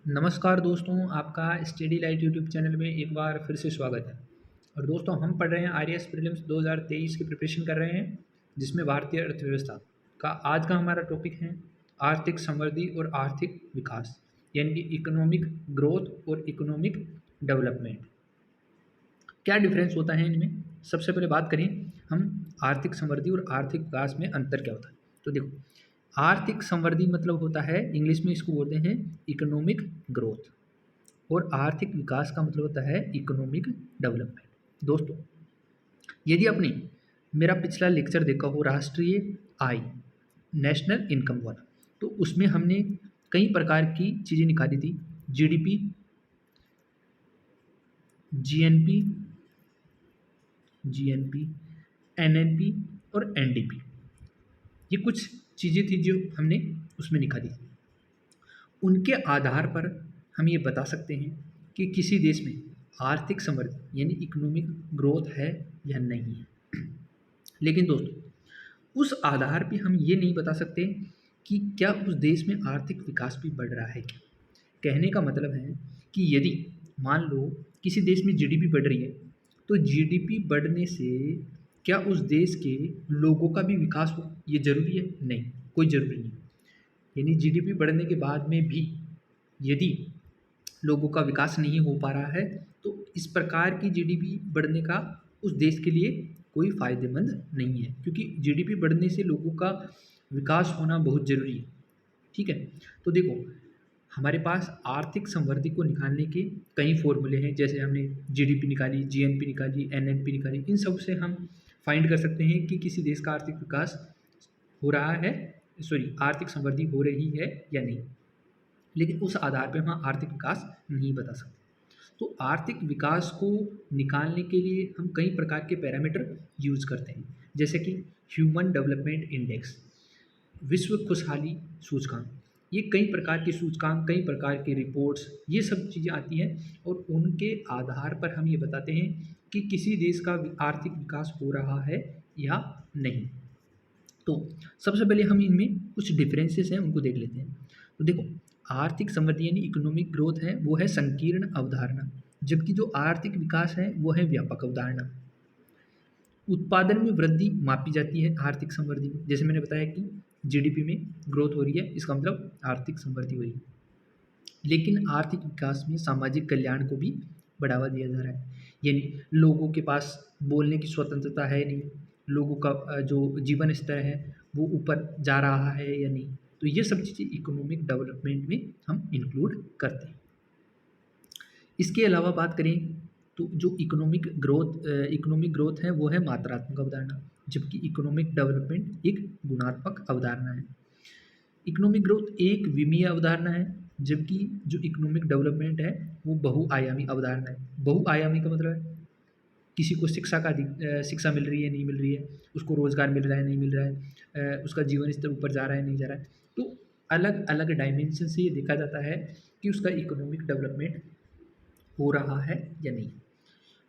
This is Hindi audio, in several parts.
नमस्कार दोस्तों, आपका स्टडी लाइट यूट्यूब चैनल में एक बार फिर से स्वागत है। और दोस्तों, हम पढ़ रहे हैं आईएएस प्रीलिम्स 2023 की प्रिपरेशन कर रहे हैं, जिसमें भारतीय अर्थव्यवस्था का आज का हमारा टॉपिक है आर्थिक समृद्धि और आर्थिक विकास, यानी कि इकोनॉमिक ग्रोथ और इकोनॉमिक डेवलपमेंट। क्या डिफरेंस होता है इनमें? सबसे पहले बात करें हम आर्थिक समृद्धि और आर्थिक विकास में अंतर क्या होता है। तो देखो, आर्थिक समृद्धि मतलब होता है, इंग्लिश में इसको बोलते हैं इकोनॉमिक ग्रोथ, और आर्थिक विकास का मतलब होता है इकोनॉमिक डेवलपमेंट। दोस्तों, यदि आपने मेरा पिछला लेक्चर देखा हो राष्ट्रीय आय, नेशनल इनकम वाला, तो उसमें हमने कई प्रकार की चीज़ें निकाली थी। जीडीपी, जीएनपी, जीएनपी, एनएनपी और एनडीपी। ये कुछ चीज़ें थी जो हमने उसमें निकाली थी। उनके आधार पर हम ये बता सकते हैं कि किसी देश में आर्थिक समृद्धि यानी इकोनॉमिक ग्रोथ है या नहीं है। लेकिन दोस्तों, उस आधार पे हम ये नहीं बता सकते कि क्या उस देश में आर्थिक विकास भी बढ़ रहा है क्या। कहने का मतलब है कि यदि मान लो किसी देश में जीडीपी बढ़ रही है, तो जीडीपी बढ़ने से क्या उस देश के लोगों का भी विकास हो, ये ज़रूरी है? नहीं, कोई ज़रूरी नहीं। यानी जीडीपी बढ़ने के बाद में भी यदि लोगों का विकास नहीं हो पा रहा है, तो इस प्रकार की जीडीपी बढ़ने का उस देश के लिए कोई फ़ायदेमंद नहीं है, क्योंकि जीडीपी बढ़ने से लोगों का विकास होना बहुत ज़रूरी है। ठीक है? तो देखो, हमारे पास आर्थिक समृद्धि को निकालने के कई फॉर्मूले हैं, जैसे हमने जीडीपी निकाली, जीएनपी निकाली, एनएनपी निकाली। इन सब से हम फाइंड कर सकते हैं कि किसी देश का आर्थिक विकास हो रहा है, सॉरी, आर्थिक समृद्धि हो रही है या नहीं। लेकिन उस आधार पे हम आर्थिक विकास नहीं बता सकते। तो आर्थिक विकास को निकालने के लिए हम कई प्रकार के पैरामीटर यूज करते हैं, जैसे कि ह्यूमन डेवलपमेंट इंडेक्स, विश्व खुशहाली सूचकांक। ये कई प्रकार के सूचकांक, कई प्रकार के रिपोर्ट्स, ये सब चीज़ें आती हैं, और उनके आधार पर हम ये बताते हैं कि किसी देश का आर्थिक विकास हो रहा है या नहीं। तो सबसे पहले हम इनमें कुछ डिफरेंसेस हैं, उनको देख लेते हैं। तो देखो, आर्थिक समृद्धि यानी इकोनॉमिक ग्रोथ है, वो है संकीर्ण अवधारणा, जबकि जो आर्थिक विकास है वो है व्यापक अवधारणा। उत्पादन में वृद्धि मापी जाती है आर्थिक समृद्धि में, जैसे मैंने बताया कि जीडीपी में ग्रोथ हो रही है, इसका मतलब आर्थिक समृद्धि हो रही है। लेकिन आर्थिक विकास में सामाजिक कल्याण को भी बढ़ावा दिया जा रहा है, यानी लोगों के पास बोलने की स्वतंत्रता है नहीं, लोगों का जो जीवन स्तर है वो ऊपर जा रहा है या नहीं। तो ये सब चीज़ें इकोनॉमिक डेवलपमेंट में हम इंक्लूड करते हैं। इसके अलावा बात करें तो जो इकोनॉमिक ग्रोथ है वो है मात्रात्मक अवधारणा, जबकि इकोनॉमिक डेवलपमेंट एक गुणात्मक अवधारणा है। इकोनॉमिक ग्रोथ एक विमीय अवधारणा है, जबकि जो इकोनॉमिक डेवलपमेंट है वो बहुआयामी अवधारणा है। बहुआयामी का मतलब है किसी को शिक्षा मिल रही है, नहीं मिल रही है, उसको रोज़गार मिल रहा है, नहीं मिल रहा है, उसका जीवन स्तर ऊपर जा रहा है, नहीं जा रहा है। तो अलग अलग डायमेंशन से ये देखा जाता है कि उसका इकोनॉमिक डेवलपमेंट हो रहा है या नहीं।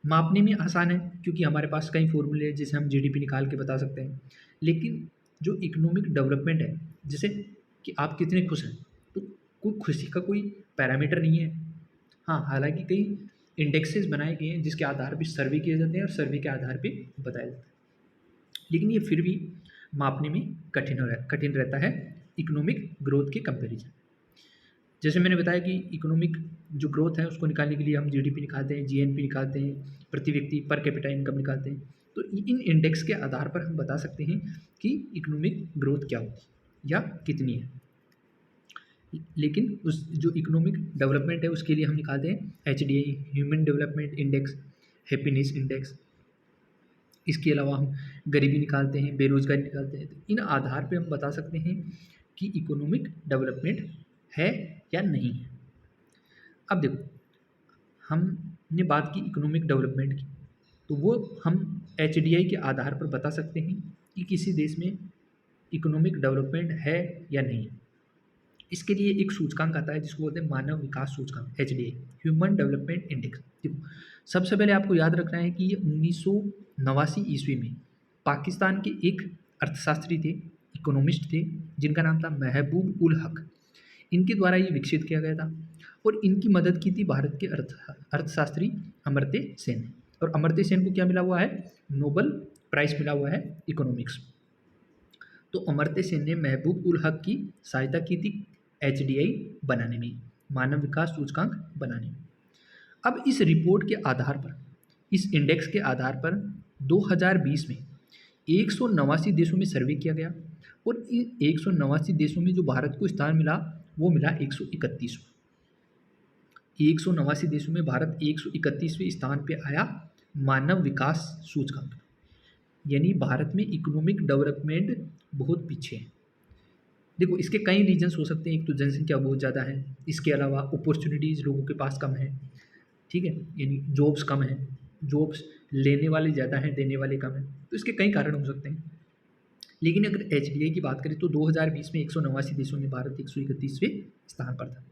मापने में आसान है, क्योंकि हमारे पास कई फॉर्मूले हैं जिसे हम जीडीपी निकाल के बता सकते हैं। लेकिन जो इकोनॉमिक डेवलपमेंट है, जैसे कि आप कितने खुश हैं, तो कोई खुशी का कोई पैरामीटर नहीं है। हाँ, हालांकि कई इंडेक्सेस बनाए गए हैं जिसके आधार पर सर्वे किए जाते हैं और सर्वे के आधार पर बताया जाता है, लेकिन ये फिर भी मापने में कठिन रहता है इकोनॉमिक ग्रोथ के कंपैरिजन। जैसे मैंने बताया कि इकोनॉमिक जो ग्रोथ है उसको निकालने के लिए हम जीडीपी निकालते हैं, जीएनपी निकालते हैं, प्रति व्यक्ति पर कैपिटा इनकम निकालते हैं। तो इन इंडेक्स के आधार पर हम बता सकते हैं कि इकोनॉमिक ग्रोथ क्या होती है या कितनी है। लेकिन उस जो इकोनॉमिक डेवलपमेंट है उसके लिए हम निकालते हैं HDI, human development index, happiness index. इसके अलावा हम गरीबी निकालते हैं, बेरोजगारी निकालते हैं। तो इन आधार पे हम बता सकते हैं कि इकोनॉमिक डेवलपमेंट है या नहीं है। अब देखो, हमने बात की इकोनॉमिक डेवलपमेंट की, तो वो हम एचडीआई के आधार पर बता सकते हैं कि किसी देश में इकोनॉमिक डेवलपमेंट है या नहीं है। इसके लिए एक सूचकांक आता है जिसको बोलते हैं मानव विकास सूचकांक, एचडीआई, ह्यूमन डेवलपमेंट इंडेक्स। देखो, सबसे पहले आपको याद रखना है कि ये 1989 ईस्वी में पाकिस्तान के एक अर्थशास्त्री थे, इकोनॉमिस्ट थे, जिनका नाम था महबूब उल हक। इनके द्वारा ये विकसित किया गया था और इनकी मदद की थी भारत के अर्थशास्त्री अमर्त्य सेन ने। और अमर्त्य सेन को क्या मिला हुआ है? नोबल प्राइज़ मिला हुआ है इकोनॉमिक्स। तो अमर्त्य सेन ने महबूब उल हक की सहायता की थी HDI बनाने में, मानव विकास सूचकांक बनाने में। अब इस रिपोर्ट के आधार पर, इस इंडेक्स के आधार पर 2020 में 189 देशों में सर्वे किया गया और इन 189 देशों में जो भारत को स्थान मिला वो मिला 131वां। 189 देशों में भारत 131वें स्थान पे आया मानव विकास सूचकांक, यानी भारत में इकोनॉमिक डेवलपमेंट बहुत पीछे है। देखो इसके कई रीजन्स हो सकते हैं। एक तो जनसंख्या बहुत ज़्यादा है, इसके अलावा अपॉर्चुनिटीज़ लोगों के पास कम है, ठीक है, यानी जॉब्स कम है, जॉब्स लेने वाले ज़्यादा हैं, देने वाले कम हैं, तो इसके कई कारण हो सकते हैं। लेकिन अगर HDI की बात करें तो 2020 में 189 देशों में भारत 131वें स्थान पर था।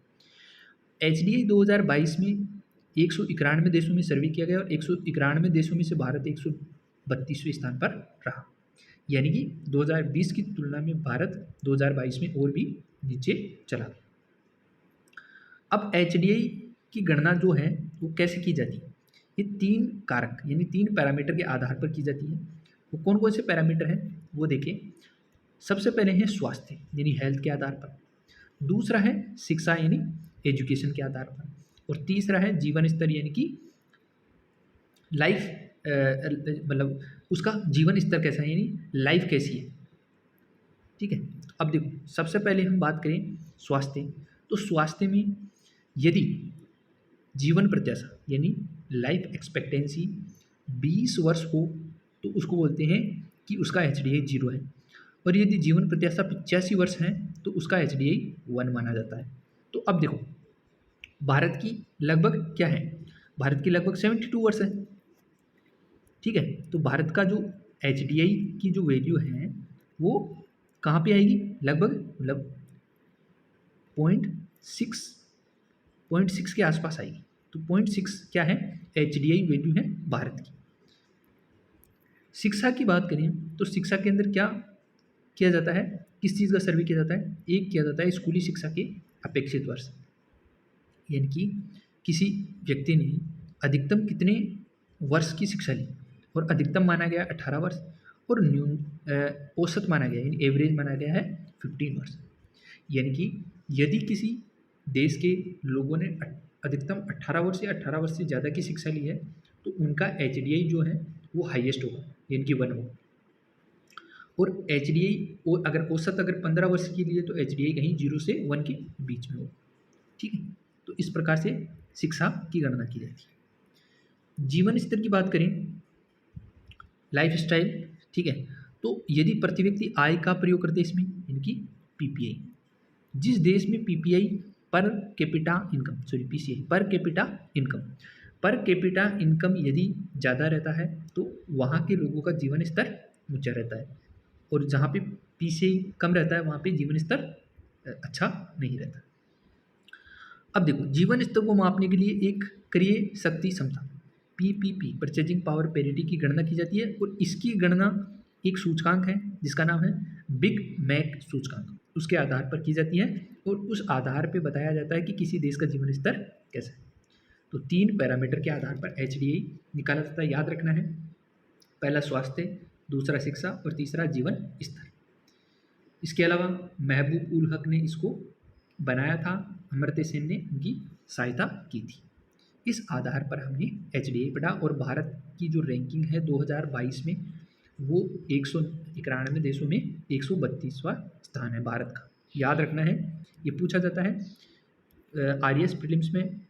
HDI 2022 में 191 देशों में सर्वे किया गया और 191 देशों में से भारत 132वें स्थान पर रहा, यानी कि 2020 की तुलना में भारत 2022 में और भी नीचे चला गया। अब HDI की गणना जो है वो कैसे की जाती है? ये 3 कारक यानी 3 पैरामीटर के आधार पर की जाती है। वो कौन कौन से पैरामीटर हैं वो देखें। सबसे पहले है स्वास्थ्य यानी हेल्थ के आधार पर, दूसरा है शिक्षा यानी एजुकेशन के आधार पर, और तीसरा है जीवन स्तर यानी कि लाइफ मतलब उसका जीवन स्तर कैसा है यानी लाइफ कैसी है, ठीक है। अब देखो सबसे पहले हम बात करें स्वास्थ्य, तो स्वास्थ्य में यदि जीवन प्रत्याशा यानी लाइफ एक्सपेक्टेंसी 20 वर्ष हो तो उसको बोलते हैं कि उसका HDI 0 है, और यदि जीवन प्रत्याशा 85 वर्ष है तो उसका HDI 1 माना जाता है। तो अब देखो भारत की लगभग क्या है, भारत की लगभग 72 वर्ष है, ठीक है। तो भारत का जो HDI की जो वैल्यू है वो कहाँ पे आएगी, लगभग मतलब 0.6 के आसपास आएगी। तो 0.6 क्या है, HDI वैल्यू है भारत की। शिक्षा की बात करें तो शिक्षा के अंदर क्या किया जाता है, किस चीज़ का सर्वे किया जाता है? एक किया जाता है स्कूली शिक्षा के अपेक्षित वर्ष, यानी कि किसी व्यक्ति ने अधिकतम कितने वर्ष की शिक्षा ली, और अधिकतम माना गया 18 वर्ष और औसत माना गया यानी एवरेज माना गया है 15 वर्ष। यानी कि यदि किसी देश के लोगों ने अधिकतम 18 वर्ष या 18 वर्ष से ज़्यादा की शिक्षा ली है तो उनका HDI जो है वो हाईएस्ट होगा यानी कि 1 होगा, और HDI अगर औसत अगर 15 वर्ष की लिए तो HDI कहीं 0 से 1 के बीच में होगा, ठीक है। तो इस प्रकार से शिक्षा की गणना की जाती है। जीवन स्तर की बात करें, लाइफ स्टाइल, ठीक है, तो यदि प्रति व्यक्ति आय का प्रयोग करते हैं इसमें यानी कि PPI, जिस देश में PPI पर कैपिटा इनकम यदि ज़्यादा रहता है तो वहाँ के लोगों का जीवन स्तर ऊंचा रहता है, और जहाँ पे PCI कम रहता है वहाँ पे जीवन स्तर अच्छा नहीं रहता। अब देखो जीवन स्तर को मापने के लिए एक क्रय शक्ति क्षमता PPP परचेजिंग पावर पैरिटी की गणना की जाती है, और इसकी गणना एक सूचकांक है जिसका नाम है बिग मैक सूचकांक, उसके आधार पर की जाती है, और उस आधार पर बताया जाता है कि किसी देश का जीवन स्तर कैसा है। तो 3 पैरामीटर के आधार पर HDI निकाला जाता है, याद रखना है, पहला स्वास्थ्य, दूसरा शिक्षा और तीसरा जीवन स्तर। इसके अलावा महबूब उल हक ने इसको बनाया था, अमर्त्य सेन ने उनकी सहायता की थी। इस आधार पर हमने HDI पढ़ा, और भारत की जो रैंकिंग है 2022 में वो 191 देशों में 132वां स्थान है भारत का, याद रखना है। ये पूछा जाता है RS प्रीलिम्स में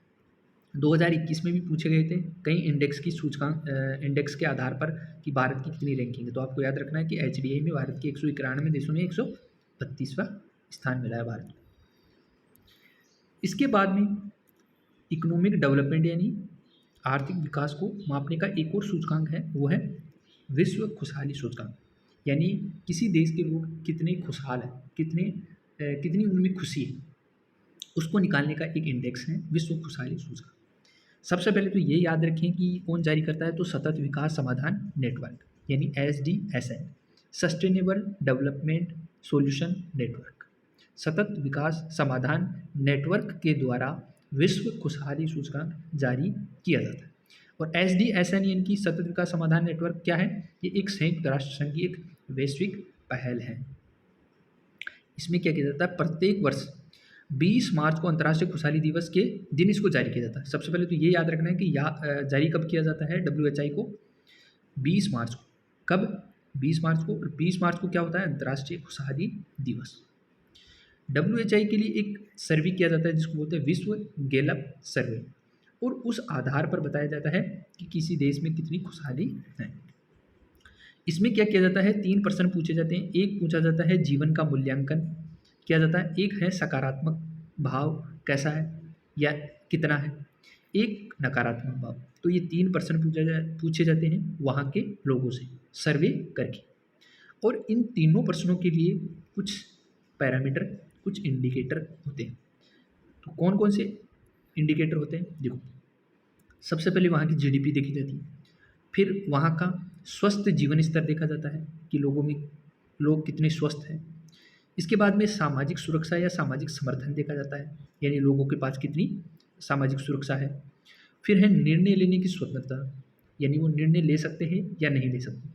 2021 में भी पूछे गए थे कई इंडेक्स के आधार पर कि भारत की कितनी रैंकिंग है। तो आपको याद रखना है कि HDI में भारत के 191 देशों में 132वां स्थान मिला है भारत को। इसके बाद में इकोनॉमिक डेवलपमेंट यानी आर्थिक विकास को मापने का एक और सूचकांक है, वो है विश्व खुशहाली सूचकांक, यानी किसी देश के लोग कितने खुशहाल हैं, कितनी उनमें खुशी है, उसको निकालने का एक इंडेक्स है विश्व खुशहाली सूचकांक। सबसे पहले तो ये याद रखें कि कौन जारी करता है, तो सतत विकास समाधान नेटवर्क यानी SDSN, sustainable development solution network. सतत विकास समाधान नेटवर्क के द्वारा विश्व खुशहाली सूचकांक जारी किया जाता है। और SDSN यानी कि सतत विकास समाधान नेटवर्क क्या है? ये एक संयुक्त राष्ट्र संघ की एक वैश्विक पहल है। इसमें क्या किया जाता है? प्रत्येक वर्ष 20 मार्च को अंतर्राष्ट्रीय खुशहाली दिवस के दिन इसको जारी किया जाता है। सबसे पहले तो ये याद रखना है कि जारी कब किया जाता है WHI को? 20 मार्च को। कब? 20 मार्च को। और 20 मार्च को क्या होता है? अंतर्राष्ट्रीय खुशहाली दिवस। WHI के लिए एक सर्वे किया जाता है जिसको बोलते हैं विश्व गैलप सर्वे, और उस आधार पर बताया जाता है कि किसी देश में कितनी खुशहाली है। इसमें क्या किया जाता है? 3 प्रश्न पूछे जाते हैं। एक पूछा जाता है जीवन का मूल्यांकन किया जाता है, एक है सकारात्मक भाव कैसा है या कितना है, एक नकारात्मक भाव। तो ये 3 प्रश्न पूछे जाते हैं वहाँ के लोगों से सर्वे करके, और इन तीनों प्रश्नों के लिए कुछ पैरामीटर, कुछ इंडिकेटर होते हैं। तो कौन कौन से इंडिकेटर होते हैं? देखो, सबसे पहले वहाँ की GDP देखी जाती है, फिर वहाँ का स्वस्थ जीवन स्तर देखा जाता है कि लोग कितने स्वस्थ हैं। इसके बाद में सामाजिक सुरक्षा या सामाजिक समर्थन देखा जाता है, यानी लोगों के पास कितनी सामाजिक सुरक्षा है। फिर है निर्णय लेने की स्वतंत्रता, यानी वो निर्णय ले सकते हैं या नहीं ले सकते।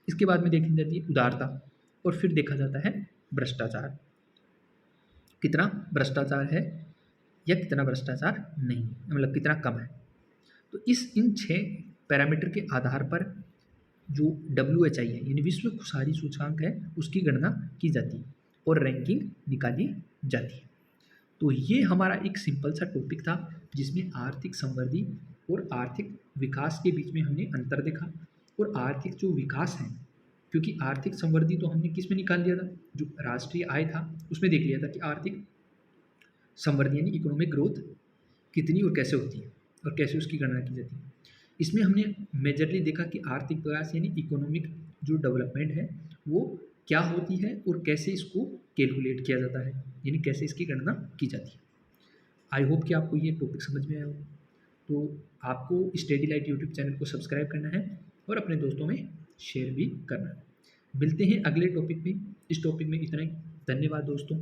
इसके बाद में देखी जाती है उदारता, और फिर देखा जाता है भ्रष्टाचार, कितना भ्रष्टाचार है या कितना भ्रष्टाचार नहीं, मतलब कितना कम है। तो इन 6 पैरामीटर के आधार पर जो WHI है यानी विश्व खुशहाली सूचकांक है उसकी गणना की जाती है और रैंकिंग निकाली जाती है। तो ये हमारा एक सिंपल सा टॉपिक था जिसमें आर्थिक समृद्धि और आर्थिक विकास के बीच में हमने अंतर देखा। और आर्थिक जो विकास है, क्योंकि आर्थिक समृद्धि तो हमने किस में निकाल लिया था? जो राष्ट्रीय आय था उसमें देख लिया था कि आर्थिक समृद्धि यानी इकोनॉमिक ग्रोथ कितनी और कैसे होती है और कैसे उसकी गणना की जाती है। इसमें हमने मेजरली देखा कि आर्थिक विकास यानी इकोनॉमिक जो डेवलपमेंट है वो क्या होती है और कैसे इसको कैलकुलेट किया जाता है, यानी कैसे इसकी गणना की जाती है। आई होप कि आपको ये टॉपिक समझ में आया हो। तो आपको स्टडी लाइट यूट्यूब चैनल को सब्सक्राइब करना है और अपने दोस्तों में शेयर भी करना है। मिलते हैं अगले टॉपिक में। इस टॉपिक में इतना ही। धन्यवाद दोस्तों।